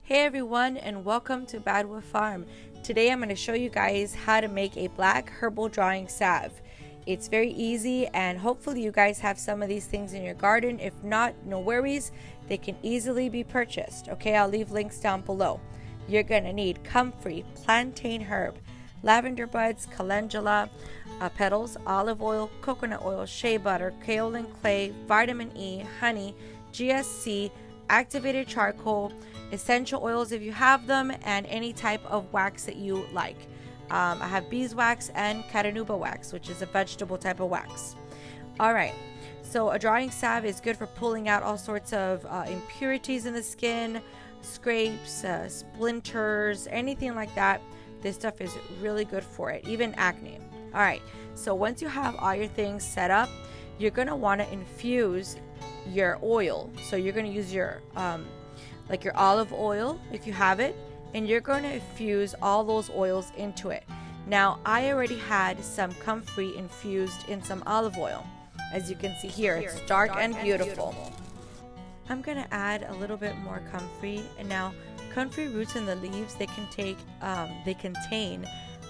Hey everyone, and welcome to Badwood Farm. Today I'm going to show you guys how to make a black herbal drying salve. It's very easy, and hopefully you guys have some of these things in your garden. If not, no worries, they can easily be purchased. Okay, I'll leave links down below. You're going to need Comfrey, Plantain Herb, Lavender buds, Calendula petals, olive oil, coconut oil, shea butter, kaolin clay, vitamin E, honey, GSE, activated charcoal, essential oils if you have them, and any type of wax that you like. I have beeswax and Calendula wax, which is a vegetable type of wax. Alright, so a drying salve is good for pulling out all sorts of impurities in the skin, scrapes, splinters, anything like that. This stuff is really good for it, even acne. Alright, so once you have all your things set up, you're going to want to infuse your oil. So you're going to use your like your olive oil if you have it, and you're going to infuse all those oils into it. Now I already had some comfrey infused in some olive oil. As you can see here, it's dark and beautiful. I'm going to add a little bit more comfrey, and now comfrey roots in the leaves, they contain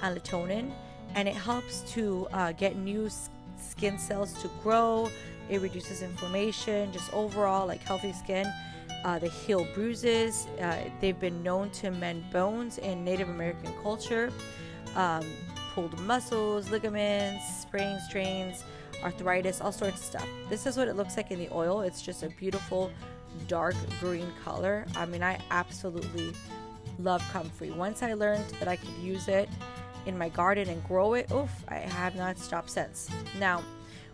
melatonin, and it helps to get new skin cells to grow. It reduces inflammation, just overall like healthy skin. They heal bruises. They've been known to mend bones in Native American culture, pulled muscles, ligaments, sprains, strains, arthritis, all sorts of stuff. This is what it looks like in the oil. It's just a beautiful dark green color. I mean, I absolutely love comfrey. Once I learned that I could use it in my garden and grow it, I have not stopped since. Now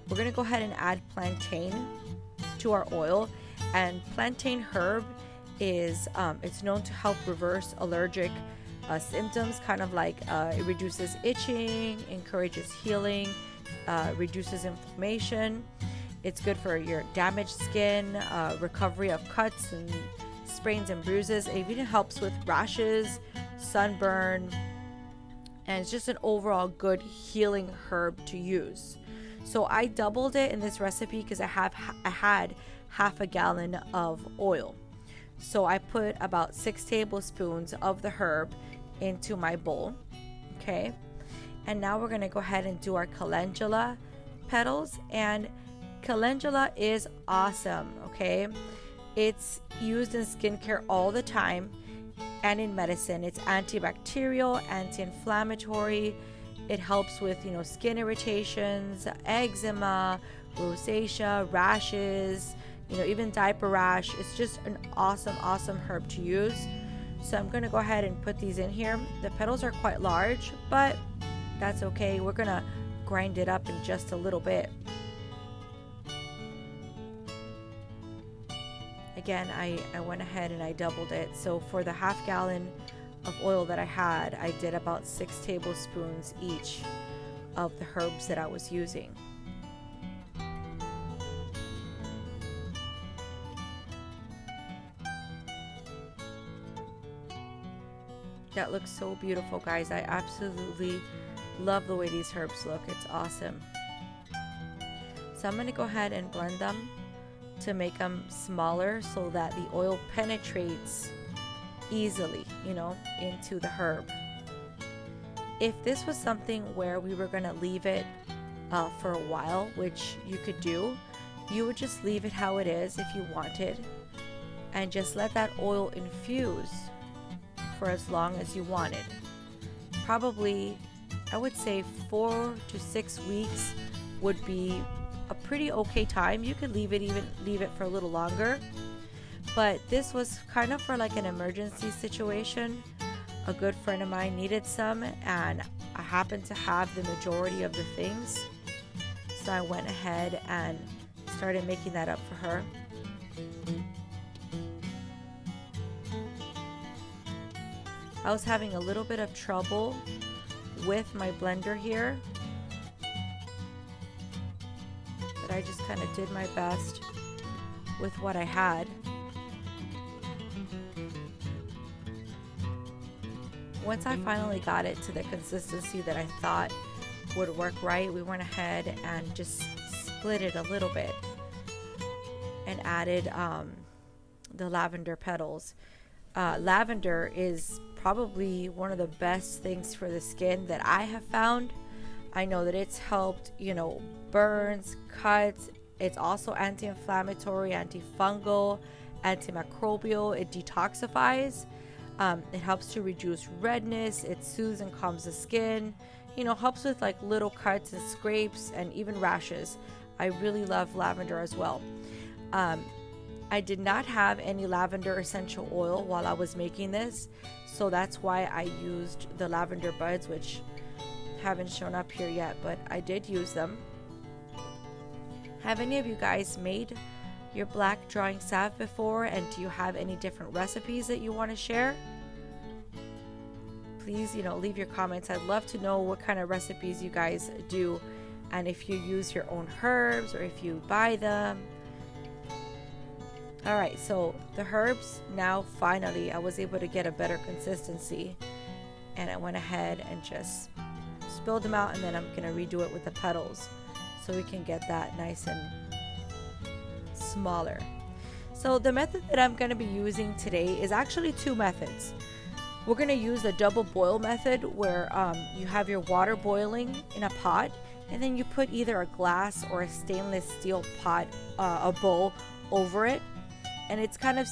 we're going to go ahead and add plantain to our oil. And Plantain Herb is it's known to help reverse allergic symptoms, kind of like it reduces itching, encourages healing, reduces inflammation. It's good for your damaged skin, recovery of cuts and sprains and bruises. It even helps with rashes, sunburn, and it's just an overall good healing herb to use. So I doubled it in this recipe because I had half a gallon of oil. So I put about 6 tablespoons of the herb into my bowl. Okay. And now we're going to go ahead and do our calendula petals. And calendula is awesome. Okay. It's used in skincare all the time and in medicine. It's antibacterial, anti-inflammatory. It helps with, skin irritations, eczema, rosacea, rashes, even diaper rash. It's just an awesome herb to use. So I'm going to go ahead and put these in here. The petals are quite large, but that's okay. We're going to grind it up in just a little bit. Again, I went ahead and I doubled it. So for the half gallon of oil that I had, I did about 6 tablespoons each of the herbs that I was using. That looks so beautiful, guys. I absolutely love the way these herbs look. It's awesome. So I'm going to go ahead and blend them to make them smaller so that the oil penetrates easily, into the herb. If this was something where we were going to leave it for a while, which you could do, you would just leave it how it is if you wanted, and just let that oil infuse for as long as you wanted. Probably, I would say 4 to 6 weeks would be a pretty okay time. You could leave it for a little longer, but this was kind of for like an emergency situation. A good friend of mine needed some, and I happened to have the majority of the things, so I went ahead and started making that up for her. I was having a little bit of trouble with my blender here, but I just kind of did my best with what I had. Once I finally got it to the consistency that I thought would work right, we went ahead and just split it a little bit and added the lavender petals. lavender is probably one of the best things for the skin that I have found. I know that it's helped, burns, cuts. It's also anti-inflammatory, antifungal, antimicrobial. It detoxifies. It helps to reduce redness. It soothes and calms the skin. Helps with like little cuts and scrapes and even rashes. I really love lavender as well. I did not have any lavender essential oil while I was making this, so that's why I used the lavender buds, which haven't shown up here yet, but I did use them. Have any of you guys made your black drawing salve before, and do you have any different recipes that you want to share? Please, leave your comments. I'd love to know what kind of recipes you guys do, and if you use your own herbs or if you buy them. All right, so the herbs, now finally I was able to get a better consistency, and I went ahead and just spilled them out, and then I'm gonna redo it with the petals so we can get that nice and smaller. So the method that I'm gonna be using today is actually two methods. We're gonna use the double boil method, where you have your water boiling in a pot, and then you put either a glass or a stainless steel pot, a bowl over it, and it's kind of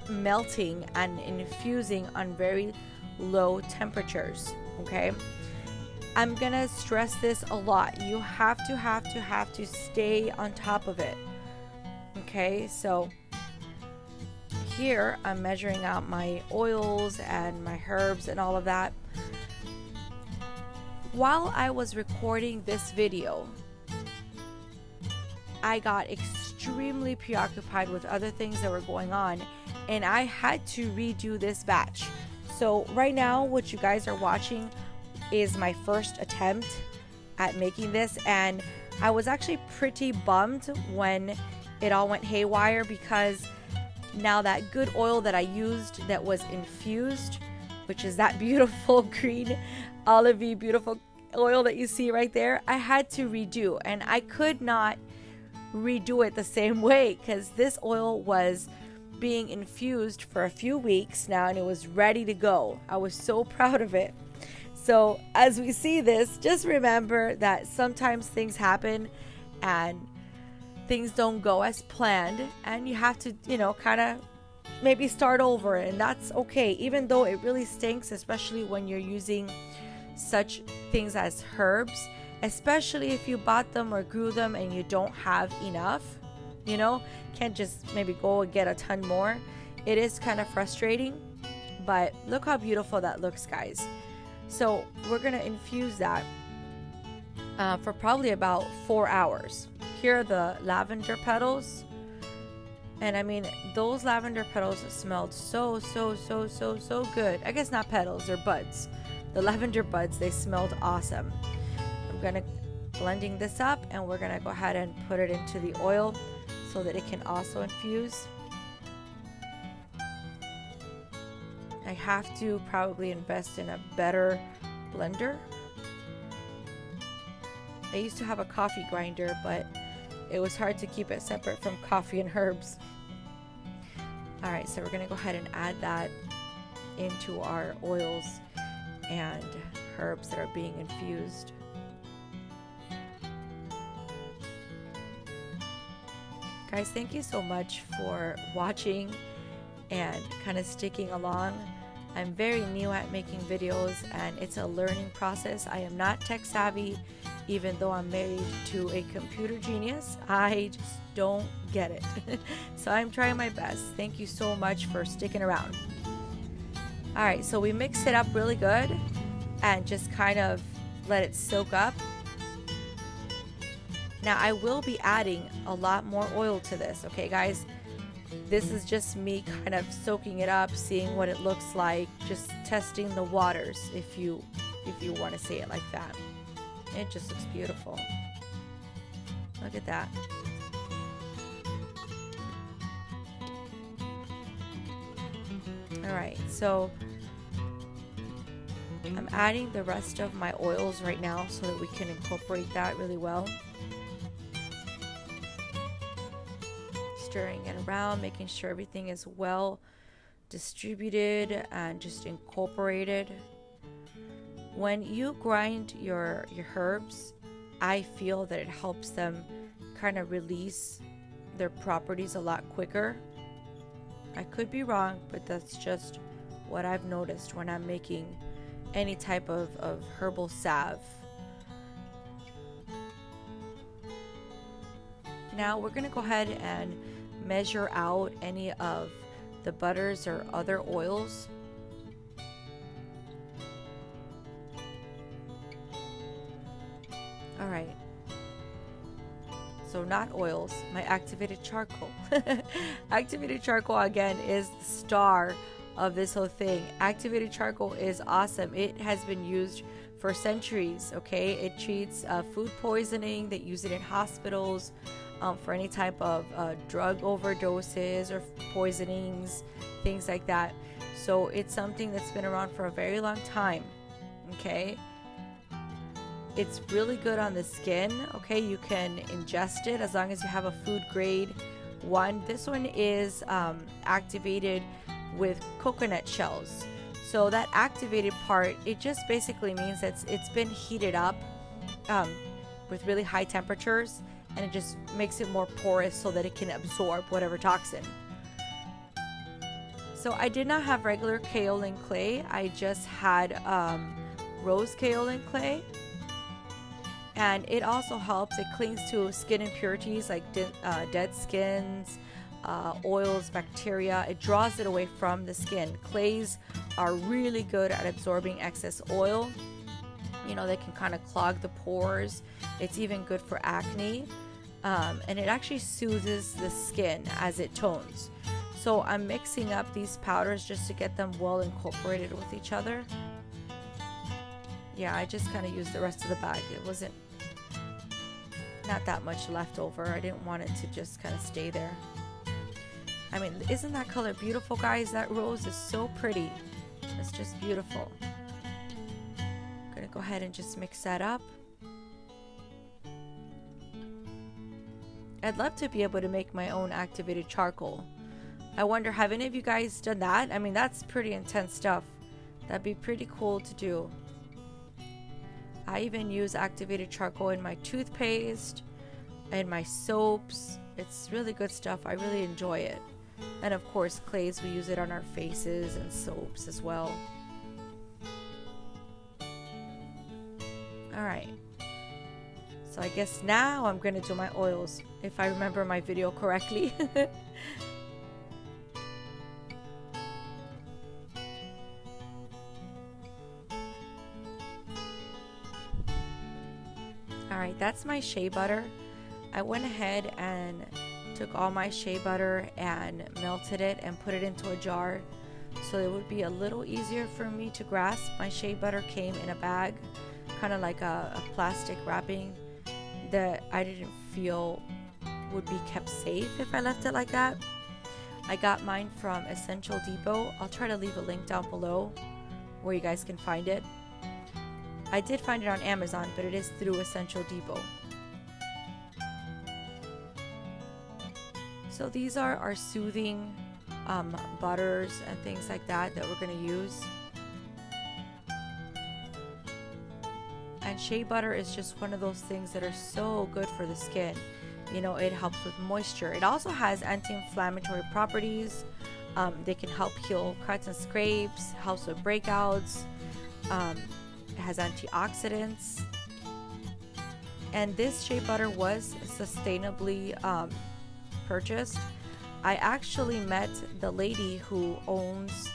melting and infusing on very low temperatures. Okay, I'm gonna stress this a lot. You have to stay on top of it. Okay, so here I'm measuring out my oils and my herbs and all of that. While I was recording this video, I got extremely preoccupied with other things that were going on, and I had to redo this batch. So right now what you guys are watching is my first attempt at making this, and I was actually pretty bummed when it all went haywire, because now that good oil that I used that was infused, which is that beautiful green olivey beautiful oil that you see right there, I had to redo, and I could not redo it the same way because this oil was being infused for a few weeks now, and it was ready to go. I was so proud of it. So as we see this, just remember that sometimes things happen and things don't go as planned, and you have to, kind of maybe start over, and that's okay, even though it really stinks, especially when you're using such things as herbs, especially if you bought them or grew them and you don't have enough, can't just maybe go and get a ton more. It is kind of frustrating, but look how beautiful that looks, guys. So we're gonna infuse that for probably about 4 hours. Here are the lavender petals, and I mean, those lavender petals smelled so good. I guess not petals, they're buds. The lavender buds, they smelled awesome. I'm gonna blending this up, and we're gonna go ahead and put it into the oil so that it can also infuse. I have to probably invest in a better blender. I used to have a coffee grinder, but it was hard to keep it separate from coffee and herbs. All right, so we're gonna go ahead and add that into our oils and herbs that are being infused. Guys, thank you so much for watching and kind of sticking along. I'm very new at making videos, and it's a learning process. I am not tech savvy, even though I'm married to a computer genius. I just don't get it. So I'm trying my best. Thank you so much for sticking around. All right, so we mix it up really good and just kind of let it soak up. Now I will be adding a lot more oil to this, okay guys? This is just me kind of soaking it up, seeing what it looks like, just testing the waters, if you want to say it like that. It just looks beautiful. Look at that. All right, so I'm adding the rest of my oils right now so that we can incorporate that really well. Stirring it around, making sure everything is well distributed and just incorporated. When you grind your herbs, I feel that it helps them kind of release their properties a lot quicker. I could be wrong, but that's just what I've noticed when I'm making any type of herbal salve. Now we're gonna go ahead and measure out any of the butters or other oils. All right. So not oils, my activated charcoal. Activated charcoal again is the star of this whole thing. Activated charcoal is awesome. It has been used for centuries, okay? It treats food poisoning. They use it in hospitals for any type of drug overdoses or poisonings, things like that. So it's something that's been around for a very long time, okay? It's really good on the skin, okay? You can ingest it as long as you have a food grade one. This one is activated with coconut shells. So that activated part, it just basically means that it's been heated up with really high temperatures, and it just makes it more porous so that it can absorb whatever toxin. So I did not have regular kaolin clay. I just had rose kaolin clay. And it also helps. It clings to skin impurities like dead skins, oils, bacteria. It draws it away from the skin. Clays are really good at absorbing excess oil. You know, they can kind of clog the pores. It's even good for acne. And it actually soothes the skin as it tones. So I'm mixing up these powders just to get them well incorporated with each other. Yeah, I just kind of used the rest of the bag. It wasn't not that much left over. I didn't want it to just kind of stay there. I mean, isn't that color beautiful, guys? That rose is so pretty. It's just beautiful. I'm gonna go ahead and just mix that up. I'd love to be able to make my own activated charcoal. I wonder, have any of you guys done that? I mean, that's pretty intense stuff. That'd be pretty cool to do. I even use activated charcoal in my toothpaste and my soaps. It's really good stuff. I really enjoy it. And of course, clays, we use it on our faces and soaps as well. All right. So I guess now I'm going to do my oils, if I remember my video correctly. Alright, that's my shea butter. I went ahead and took all my shea butter and melted it and put it into a jar so it would be a little easier for me to grasp. My shea butter came in a bag, kind of like a plastic wrapping that I didn't feel would be kept safe if I left it like that. I got mine from Essential Depot. I'll try to leave a link down below where you guys can find it. I did find it on Amazon, but it is through Essential Depot. So these are our soothing butters and things like that we're going to use. And shea butter is just one of those things that are so good for the skin. You know, it helps with moisture. It also has anti-inflammatory properties. They can help heal cuts and scrapes, helps with breakouts. It has antioxidants. And this shea butter was sustainably purchased. I actually met the lady who owns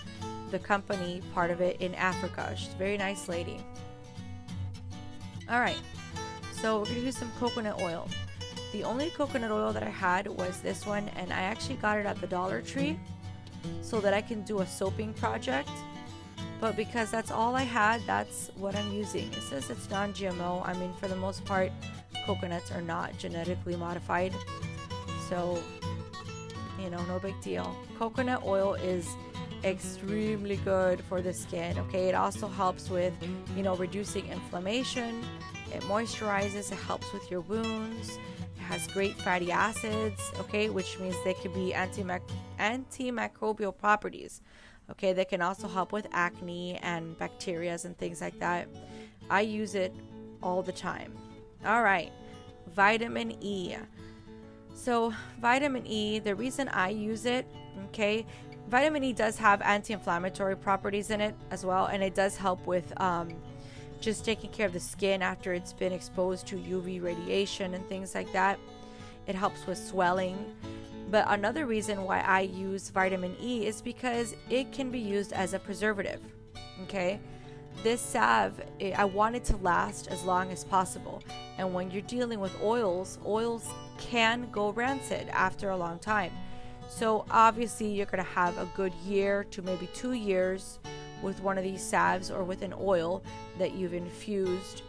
the company, part of it, in Africa. She's a very nice lady. Alright, so we're going to use some coconut oil. The only coconut oil that I had was this one, and I actually got it at the Dollar Tree so that I can do a soaping project. But because that's all I had, that's what I'm using. It says it's non-GMO. I mean, for the most part, coconuts are not genetically modified. So, you know, no big deal. Coconut oil is extremely good for the skin, okay? It also helps with, you know, reducing inflammation. It moisturizes. It helps with your wounds. It has great fatty acids, okay? Which means they could be antimicrobial properties. Okay, that can also help with acne and bacteria and things like that. I use it all the time. All right, vitamin E. So vitamin E, the reason I use it, okay, vitamin E does have anti-inflammatory properties in it as well, and it does help with just taking care of the skin after it's been exposed to UV radiation and things like that. It helps with swelling. But another reason why I use vitamin E is because it can be used as a preservative. Okay, this salve, I want it to last as long as possible. And when you're dealing with oils can go rancid after a long time. So obviously you're going to have a good year to maybe 2 years with one of these salves or with an oil that you've infused.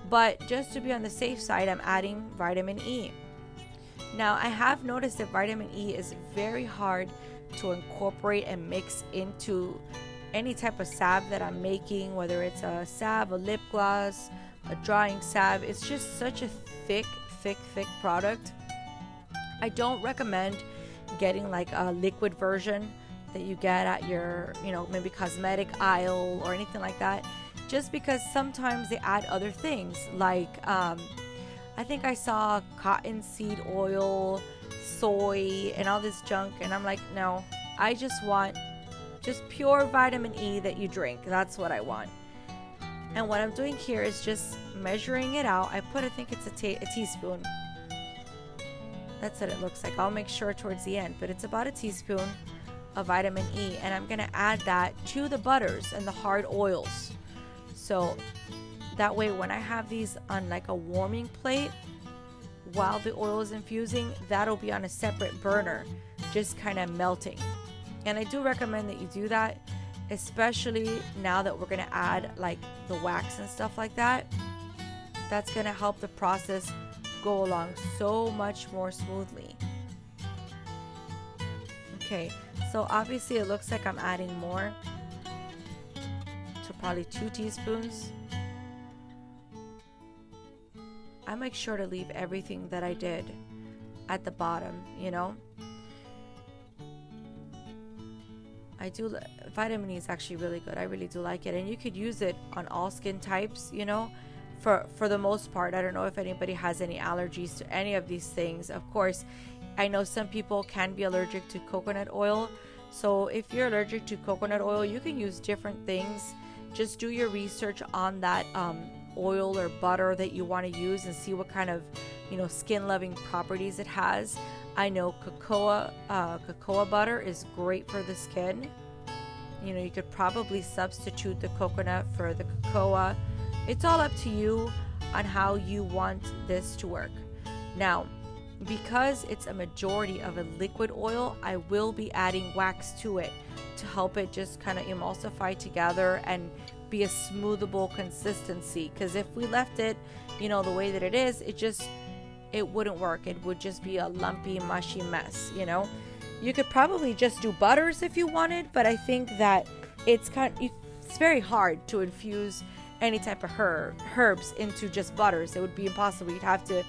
But just to be on the safe side, I'm adding vitamin E. Now, I have noticed that vitamin E is very hard to incorporate and mix into any type of salve that I'm making, whether it's a salve, a lip gloss, a drying salve. It's just such a thick product. I don't recommend getting like a liquid version that you get at your, maybe cosmetic aisle or anything like that, just because sometimes they add other things like I think I saw cottonseed oil, soy, and all this junk, and I'm like, no, I just want just pure vitamin E that you drink. That's what I want. And what I'm doing here is just measuring it out. I think it's a teaspoon. That's what it looks like. I'll make sure towards the end, but it's about a teaspoon of vitamin E, and I'm gonna add that to the butters and the hard oils. So that way when I have these on like a warming plate while the oil is infusing, that'll be on a separate burner, just kind of melting. And I do recommend that you do that, especially now that we're gonna add like the wax and stuff like that. That's gonna help the process go along so much more smoothly. Okay, so obviously it looks like I'm adding more, so probably 2 teaspoons. I make sure to leave everything that I did at the bottom, vitamin E is actually really good. I really do like it, and you could use it on all skin types, for the most part. I don't know if anybody has any allergies to any of these things. Of course, I know some people can be allergic to coconut oil, so if you're allergic to coconut oil, you can use different things. Just do your research on that oil or butter that you want to use and see what kind of skin loving properties it has. I know cocoa butter is great for the skin. You could probably substitute the coconut for the cocoa. It's all up to you on how you want this to work. Now, because it's a majority of a liquid oil, I will be adding wax to it to help it just kind of emulsify together and be a smoothable consistency. Because if we left it the way that it is, it wouldn't work. It would just be a lumpy, mushy mess. You could probably just do butters if you wanted, but I think that it's very hard to infuse any type of herbs into just butters. It would be impossible. You'd have to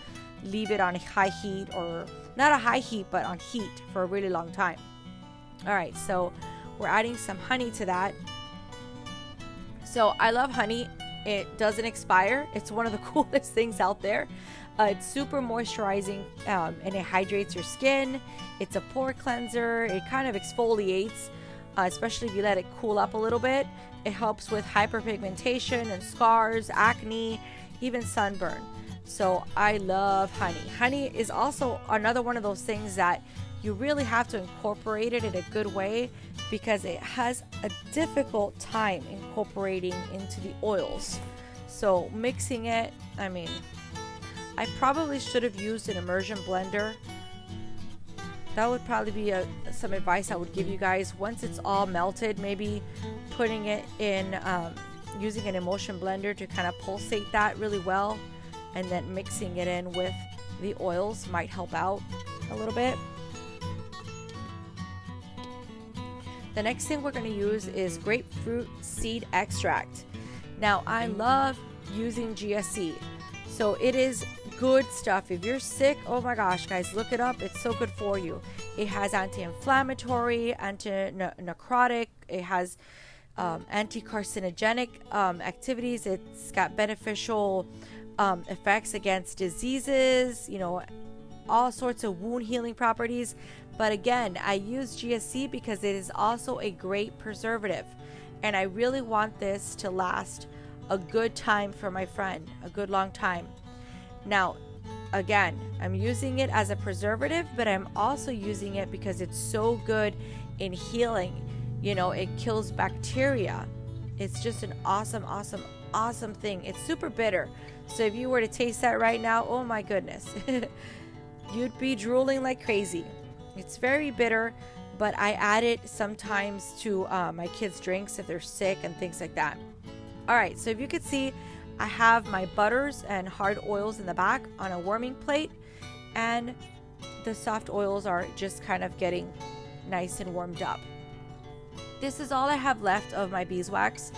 leave it on high heat, or not a high heat, but on heat for a really long time. All right, so we're adding some honey to that. So I love honey. It doesn't expire. It's one of the coolest things out there. It's super moisturizing, and it hydrates your skin. It's a pore cleanser. It kind of exfoliates, especially if you let it cool up a little bit. It helps with hyperpigmentation and scars, acne, even sunburn. So I love honey. Honey is also another one of those things that you really have to incorporate it in a good way, because it has a difficult time incorporating into the oils. So mixing it, I probably should have used an immersion blender. That would probably be some advice I would give you guys. Once it's all melted, maybe putting it in, using an emulsion blender to kind of pulsate that really well, and then mixing it in with the oils might help out a little bit. The next thing we're going to use is grapefruit seed extract. Now, I love using GSE. So it is good stuff. If you're sick, oh my gosh, guys, look it up. It's so good for you. It has anti-inflammatory, anti-necrotic. It has anti-carcinogenic activities. It's got beneficial effects against diseases, you know, all sorts of wound healing properties. But again, I use GSE because it is also a great preservative, and I really want this to last a good time for my friend, a good long time. Now, again, I'm using it as a preservative, but I'm also using it because it's so good in healing. You know, it kills bacteria. It's just an awesome thing. It's super bitter. So if you were to taste that right now, oh my goodness, you'd be drooling like crazy. It's very bitter, but I add it sometimes to my kids' drinks if they're sick and things like that. All right, so if you could see, I have my butters and hard oils in the back on a warming plate, and the soft oils are just kind of getting nice and warmed up. This is all I have left of my beeswax,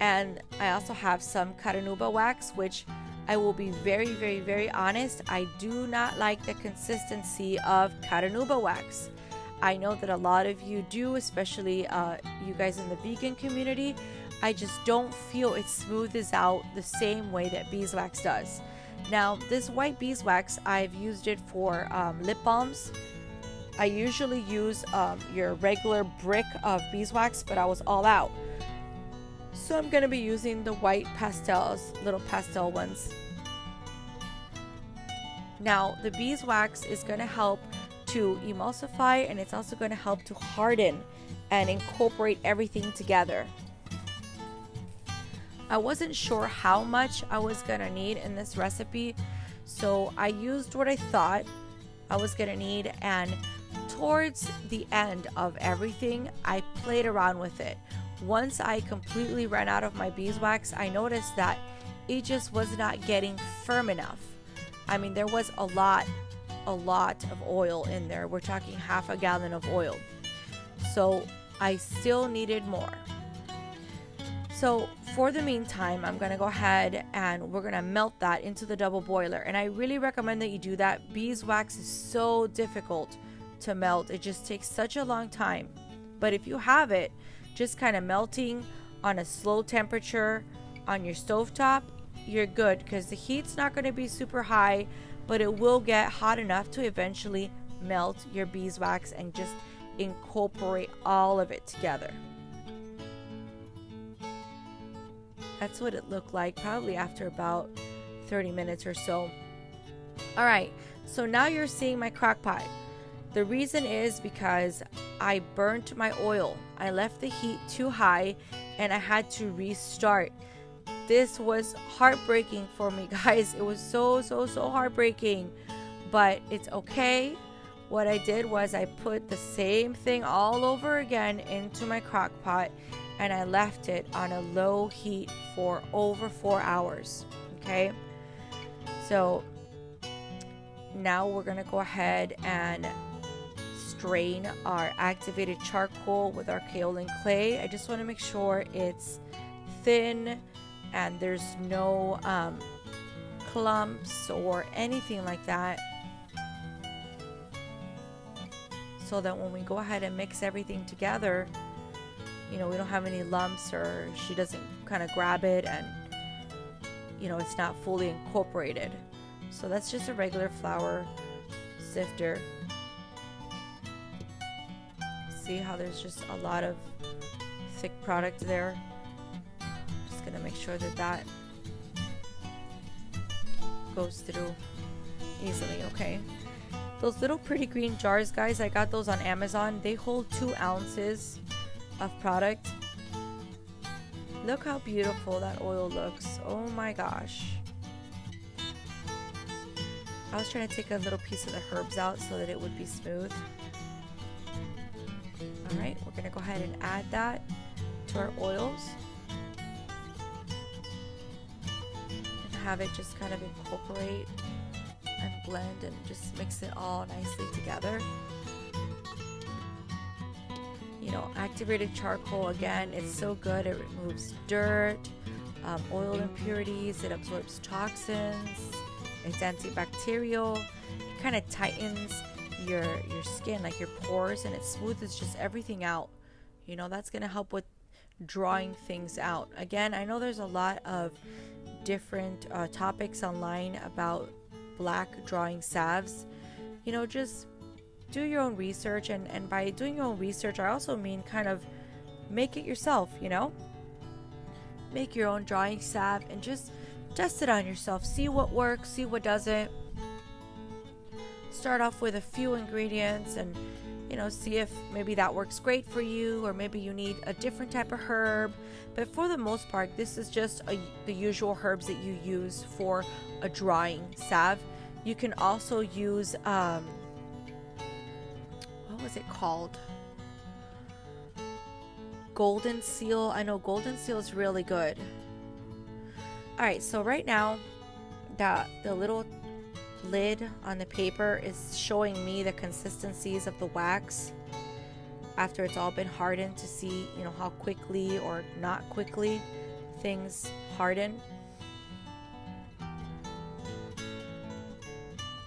and I also have some Calendula wax, which I will be very honest, I do not like the consistency of Calendula wax. I know that a lot of you do, especially you guys in the vegan community. I just don't feel it smoothes out the same way that beeswax does. Now, this white beeswax, I've used it for lip balms. I usually use your regular brick of beeswax, but I was all out. So I'm going to be using the white pastels, little pastel ones. Now, the beeswax is going to help to emulsify, and it's also going to help to harden and incorporate everything together. I wasn't sure how much I was going to need in this recipe, so I used what I thought I was going to need, and towards the end of everything, I played around with it. Once I completely ran out of my beeswax, I noticed that it just was not getting firm enough. I mean, there was a lot of oil in there. We're talking half a gallon of oil. So I still needed more. So for the meantime, I'm going to go ahead and we're going to melt that into the double boiler. And I really recommend that you do that. Beeswax is so difficult to melt. It just takes such a long time. But if you have it just kind of melting on a slow temperature on your stovetop, you're good, because the heat's not going to be super high, but it will get hot enough to eventually melt your beeswax and just incorporate all of it together. That's what it looked like probably after about 30 minutes or so. All right, so now you're seeing my crock pot. The reason is because I burnt my oil. I left the heat too high and I had to restart. This was heartbreaking for me, guys. It was so heartbreaking, but it's okay. What I did was I put the same thing all over again into my crock pot, and I left it on a low heat for over 4 hours. Okay, so now we're gonna go ahead and strain our activated charcoal with our kaolin clay. I just want to make sure it's thin and there's no clumps or anything like that, so that when we go ahead and mix everything together, you know, we don't have any lumps or she doesn't kind of grab it and, you know, it's not fully incorporated. So that's just a regular flour sifter. See how there's just a lot of thick product there. Just gonna make sure that that goes through easily. Okay, those little pretty green jars, guys, I got those on Amazon. They hold 2 ounces of product. Look how beautiful that oil looks. Oh my gosh. I was trying to take a little piece of the herbs out so that it would be smooth. Alright, we're going to go ahead and add that to our oils. And have it just kind of incorporate and blend and just mix it all nicely together. You know, activated charcoal, again, it's so good. It removes dirt, oil impurities, it absorbs toxins, It's antibacterial. It kind of tightens your skin, like your pores, and it smooths just everything out. You know, that's going to help with drawing things out. Again, I know there's a lot of different topics online about black drawing salves. You know, just do your own research, and by doing your own research, I also mean kind of make it yourself, you know? Make your own drawing salve and just test it on yourself. See what works, see what doesn't. Start off with a few ingredients and, you know, see if maybe that works great for you, or maybe you need a different type of herb. But for the most part, this is just the usual herbs that you use for a drawing salve. You can also use, what was it called? Golden seal. I know golden seal is really good. All right, so right now the little lid on the paper is showing me the consistencies of the wax after it's all been hardened, to see, you know, how quickly or not quickly things harden.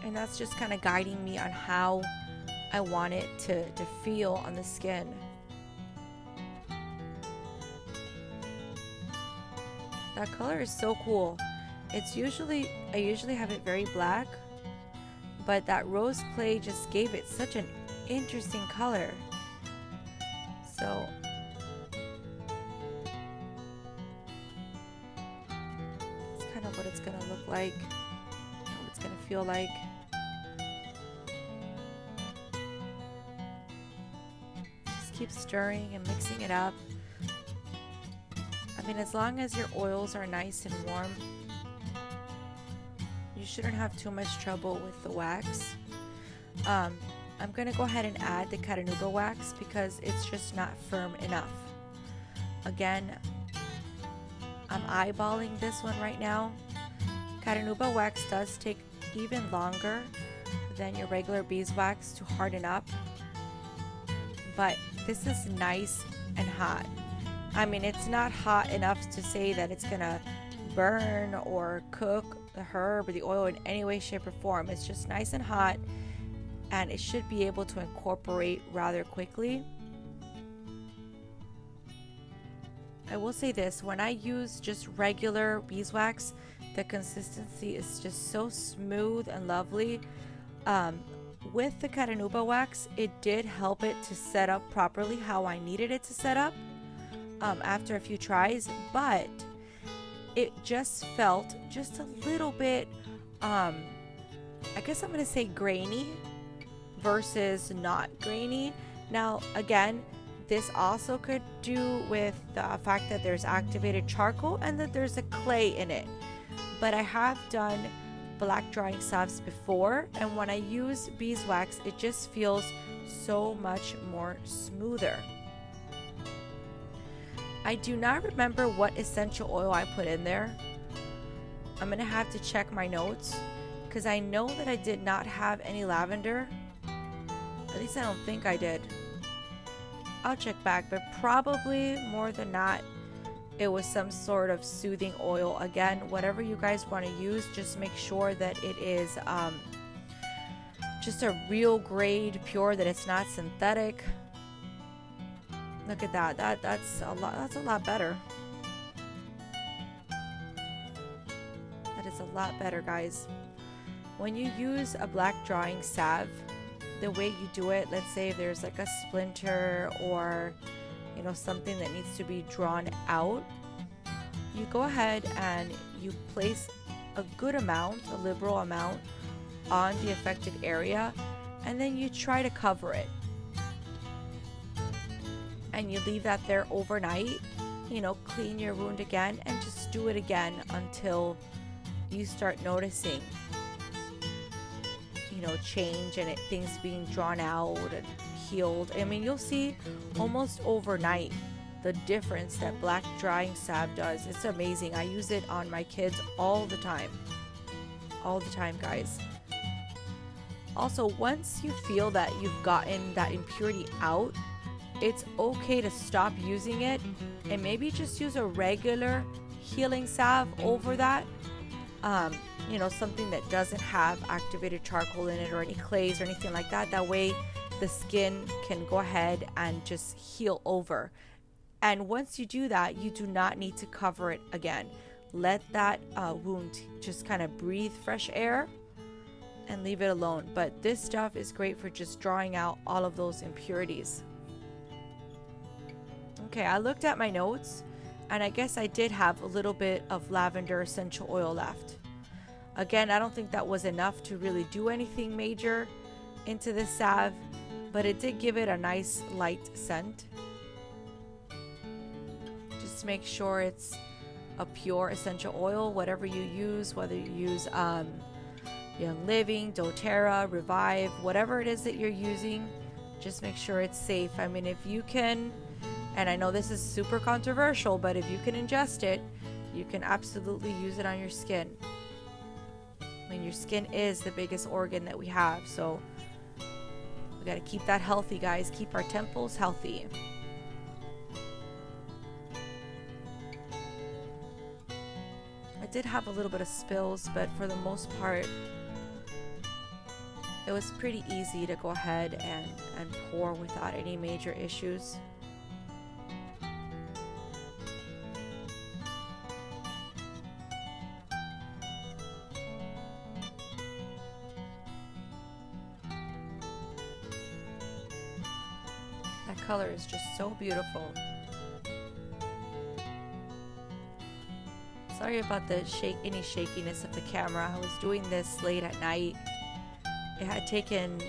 And that's just kind of guiding me on how I want it to feel on the skin. That color is so cool. I usually have it very black, but that rose clay just gave it such an interesting color. So it's kind of what it's gonna look like, what it's gonna feel like. Just keep stirring and mixing it up. I mean, as long as your oils are nice and warm, you shouldn't have too much trouble with the wax. I'm gonna go ahead and add the Calendula wax because it's just not firm enough. Again, I'm eyeballing this one right now. Calendula wax does take even longer than your regular beeswax to harden up, but this is nice and hot. I mean, it's not hot enough to say that it's gonna burn or cook the herb or the oil in any way, shape, or form. It's just nice and hot, and it should be able to incorporate rather quickly. I will say this, when I use just regular beeswax, the consistency is just so smooth and lovely. With the Calendula wax, it did help it to set up properly how I needed it to set up after a few tries, but it just felt just a little bit, I guess I'm going to say grainy versus not grainy. Now, again, this also could do with the fact that there's activated charcoal and that there's a clay in it. But I have done black drying salves before, and when I use beeswax, it just feels so much more smoother. I do not remember what essential oil I put in there. I'm going to have to check my notes because I know that I did not have any lavender. At least I don't think I did. I'll check back, but probably more than not, it was some sort of soothing oil. Again, whatever you guys want to use, just make sure that it is just a real grade pure, that it's not synthetic. Look at that. That's a lot better. That is a lot better, guys. When you use a black drawing salve, the way you do it, let's say if there's like a splinter or, you know, something that needs to be drawn out, you go ahead and you place a good amount, a liberal amount, on the affected area, and then you try to cover it. And you leave that there overnight, you know, clean your wound again and just do it again until you start noticing, you know, change and things being drawn out and healed. I mean, you'll see almost overnight the difference that black drying salve does. It's amazing. I use it on my kids all the time, guys. Also, once you feel that you've gotten that impurity out, it's okay to stop using it and maybe just use a regular healing salve over that. you know, something that doesn't have activated charcoal in it or any clays or anything like that. That way the skin can go ahead and just heal over. And once you do that, you do not need to cover it again. Let that wound just kind of breathe fresh air and leave it alone. But this stuff is great for just drawing out all of those impurities. Okay, I looked at my notes, and I guess I did have a little bit of lavender essential oil left. Again, I don't think that was enough to really do anything major into this salve, but it did give it a nice light scent. Just make sure it's a pure essential oil, whatever you use, whether you use Young Living, doTERRA, Revive, whatever it is that you're using, just make sure it's safe. I mean, if you can, and I know this is super controversial, but if you can ingest it, you can absolutely use it on your skin. I mean, your skin is the biggest organ that we have, so we got to keep that healthy, guys. Keep our temples healthy. I did have a little bit of spills, but for the most part, it was pretty easy to go ahead and pour without any major issues. That color is just so beautiful. Sorry about the any shakiness of the camera. I was doing this late at night. It had taken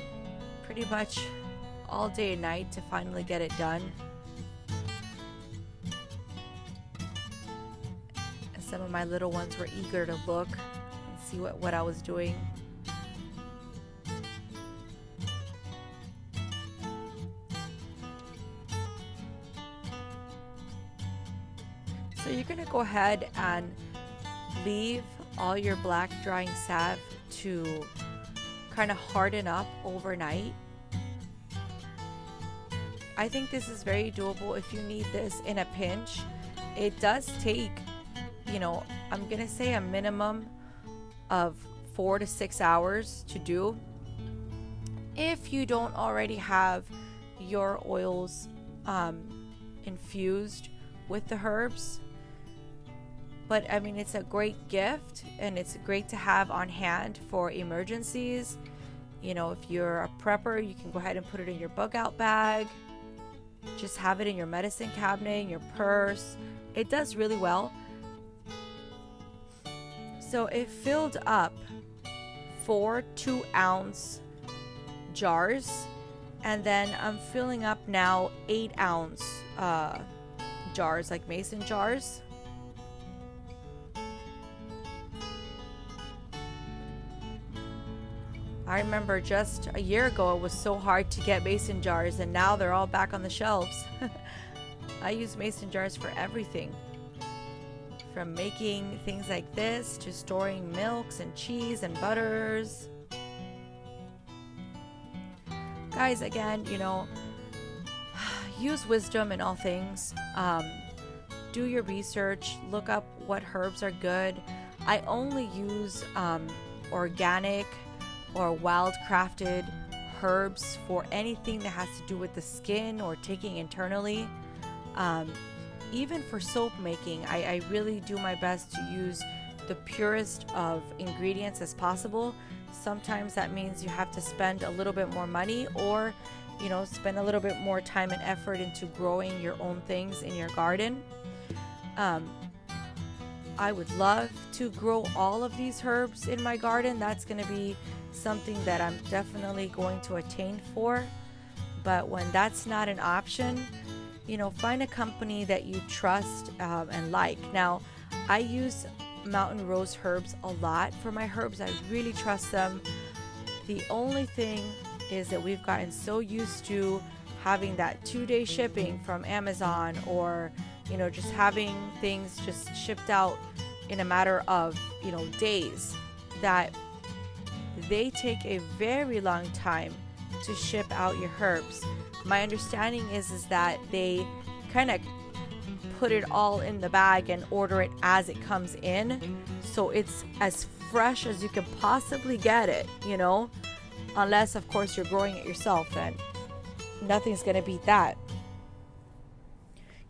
pretty much all day and night to finally get it done. And some of my little ones were eager to look and see what I was doing. So you're going to go ahead and leave all your black drying salve to kind of harden up overnight. I think this is very doable if you need this in a pinch. It does take, you know, I'm gonna say a minimum of 4 to 6 hours to do if you don't already have your oils infused with the herbs. But I mean, it's a great gift, and it's great to have on hand for emergencies. You know, if you're a prepper, you can go ahead and put it in your bug out bag. Just have it in your medicine cabinet, in your purse. It does really well. So it filled up 4 2-ounce jars, and then I'm filling up now 8-ounce jars, like mason jars. I remember just a year ago it was so hard to get mason jars, and now they're all back on the shelves. I use mason jars for everything, from making things like this to storing milks and cheese and butters. Guys, again, you know, use wisdom in all things. Do your research, look up what herbs are good. I only use organic or wild crafted herbs for anything that has to do with the skin or taking internally. Even for soap making, I really do my best to use the purest of ingredients as possible. Sometimes that means you have to spend a little bit more money, or you know, spend a little bit more time and effort into growing your own things in your garden. I would love to grow all of these herbs in my garden. That's going to be something that I'm definitely going to attain for. But when that's not an option, you know, find a company that you trust and like. Now, I use Mountain Rose Herbs a lot for my herbs. I really trust them. The only thing is that we've gotten so used to having that 2-day shipping from Amazon, or you know, just having things just shipped out in a matter of, you know, days, that they take a very long time to ship out your herbs. My understanding is that they kind of put it all in the bag and order it as it comes in, so it's as fresh as you can possibly get it, you know, unless of course you're growing it yourself, and nothing's gonna beat that.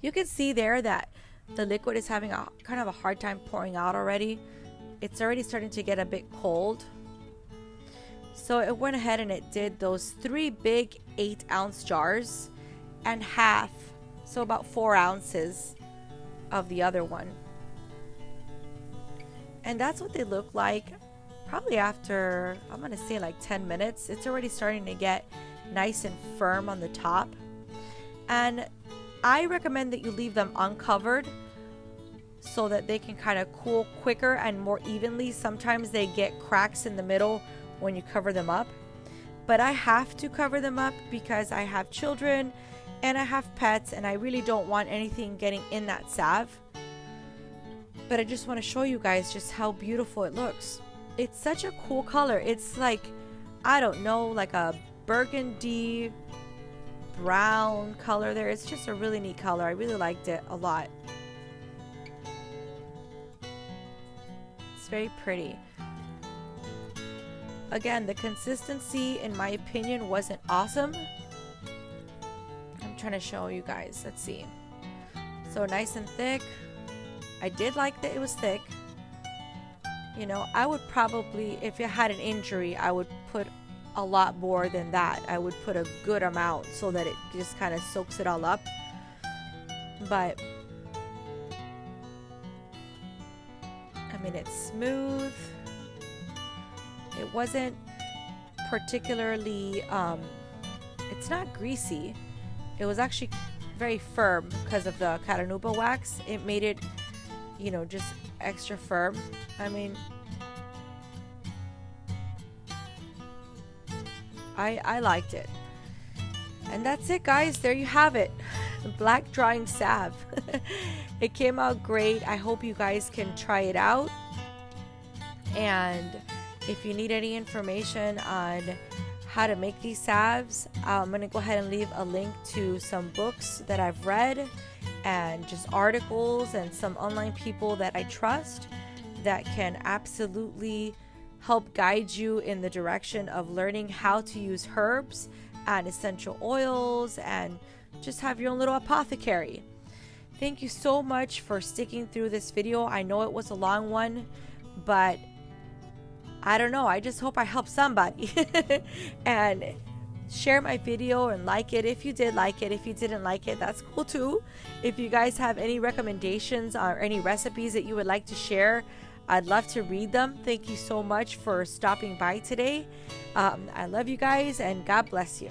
You can see there that the liquid is having a kind of a hard time pouring out already. It's already starting to get a bit cold. So it went ahead and it did those 3 big 8-ounce jars and half, so about 4 ounces of the other one. And that's what they look like probably after, I'm gonna say like 10 minutes. It's already starting to get nice and firm on the top. And I recommend that you leave them uncovered so that they can kind of cool quicker and more evenly. Sometimes they get cracks in the middle when you cover them up, but I have to cover them up because I have children and I have pets, and I really don't want anything getting in that salve. But I just want to show you guys just how beautiful it looks. It's such a cool color. It's like, I don't know, like a burgundy brown color there. It's just a really neat color. I really liked it a lot. It's very pretty. Again, the consistency in my opinion wasn't awesome. I'm trying to show you guys. Let's see. So nice and thick. I did like that it was thick. You know, I would probably, if you had an injury, I would put a lot more than that. I would put a good amount so that it just kind of soaks it all up. But I mean, it's smooth. It wasn't particularly it's not greasy. It was actually very firm because of the Calendula wax. It made it, you know, just extra firm. I mean, I liked it. And that's it, guys. There you have it. Black drying salve. It came out great. I hope you guys can try it out. And if you need any information on how to make these salves, I'm going to go ahead and leave a link to some books that I've read and just articles and some online people that I trust that can absolutely help guide you in the direction of learning how to use herbs and essential oils and just have your own little apothecary. Thank you so much for sticking through this video. I know it was a long one, but I don't know. I just hope I helped somebody. And share my video and like it if you did like it. If you didn't like it, that's cool too. If you guys have any recommendations or any recipes that you would like to share, I'd love to read them. Thank you so much for stopping by today. I love you guys, and God bless you.